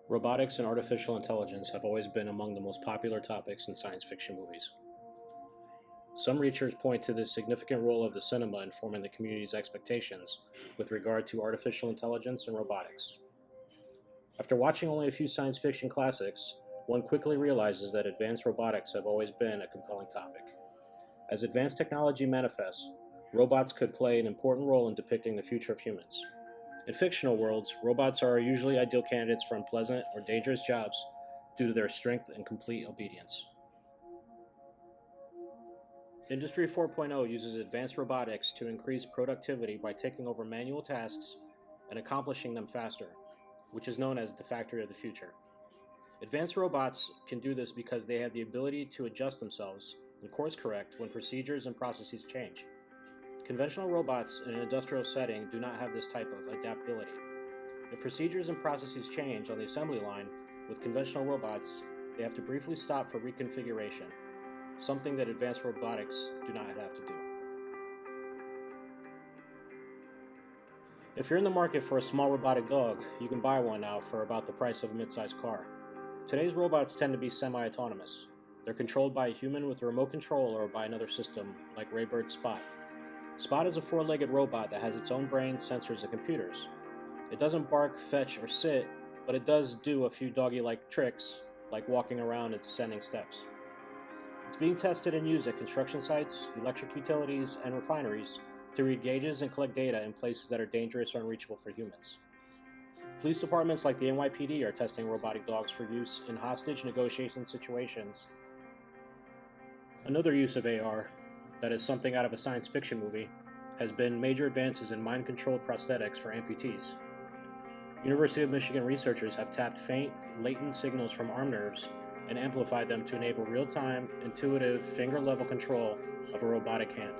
Robotics and artificial intelligence have always been among the most popular topics in science fiction movies. Some researchers point to the significant role of the cinema in forming the community's expectations with regard to artificial intelligence and robotics. After watching only a few science fiction classics, one quickly realizes that advanced robotics have always been a compelling topic. As advanced technology manifests, robots could play an important role in depicting the future of humans. In fictional worlds, robots are usually ideal candidates for unpleasant or dangerous jobs due to their strength and complete obedience. Industry 4.0 uses advanced robotics to increase productivity by taking over manual tasks and accomplishing them faster, which is known as the factory of the future. Advanced robots can do this because they have the ability to adjust themselves and course correct when procedures and processes change. Conventional robots in an industrial setting do not have this type of adaptability. If procedures and processes change on the assembly line with conventional robots, they have to briefly stop for reconfiguration, something that advanced robotics do not have to do. If you're in the market for a small robotic dog, you can buy one now for about the price of a mid-sized car. Today's robots tend to be semi-autonomous. They're controlled by a human with a remote control or by another system like Raybird's Spot. Spot is a four-legged robot that has its own brain, sensors, and computers. It doesn't bark, fetch, or sit, but it does do a few doggy-like tricks, like walking around and descending steps. It's being tested and used at construction sites, electric utilities, and refineries to read gauges and collect data in places that are dangerous or unreachable for humans. Police departments like the NYPD are testing robotic dogs for use in hostage negotiation situations. Another use of AR, that is something out of a science fiction movie, has been major advances in mind-controlled prosthetics for amputees. University of Michigan researchers have tapped faint, latent signals from arm nerves and amplified them to enable real-time, intuitive, finger-level control of a robotic hand.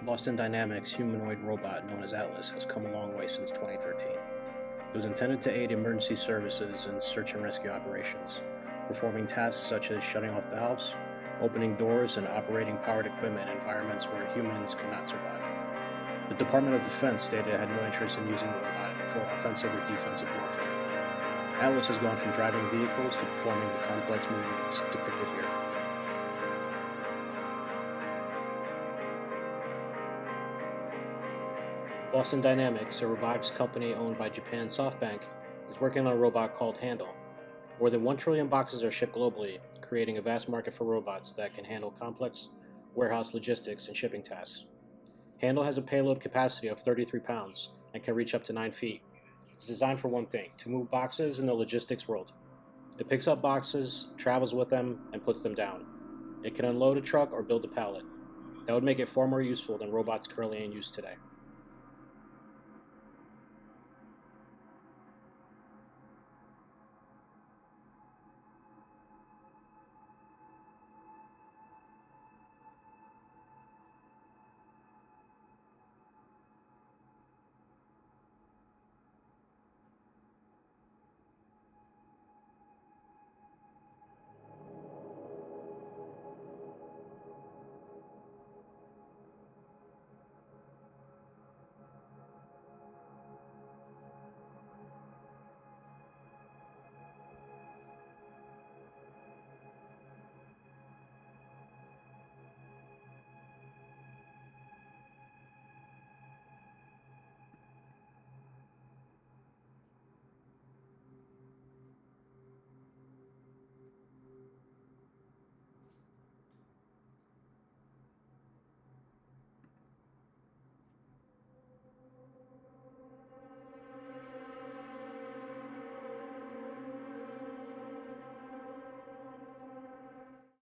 Boston Dynamics' humanoid robot known as Atlas has come a long way since 2013. It was intended to aid emergency services and search and rescue operations, performing tasks such as shutting off valves, opening doors, and operating powered equipment in environments where humans could not survive. The Department of Defense stated it had no interest in using the robot for offensive or defensive warfare. Atlas has gone from driving vehicles to performing the complex movements depicted here. Boston Dynamics, a robotics company owned by Japan's SoftBank, is working on a robot called Handle. More than 1 trillion boxes are shipped globally, creating a vast market for robots that can handle complex warehouse logistics and shipping tasks. Handle has a payload capacity of 33 pounds and can reach up to 9 feet. It's designed for one thing: to move boxes in the logistics world. It picks up boxes, travels with them, and puts them down. It can unload a truck or build a pallet. That would make it far more useful than robots currently in use today.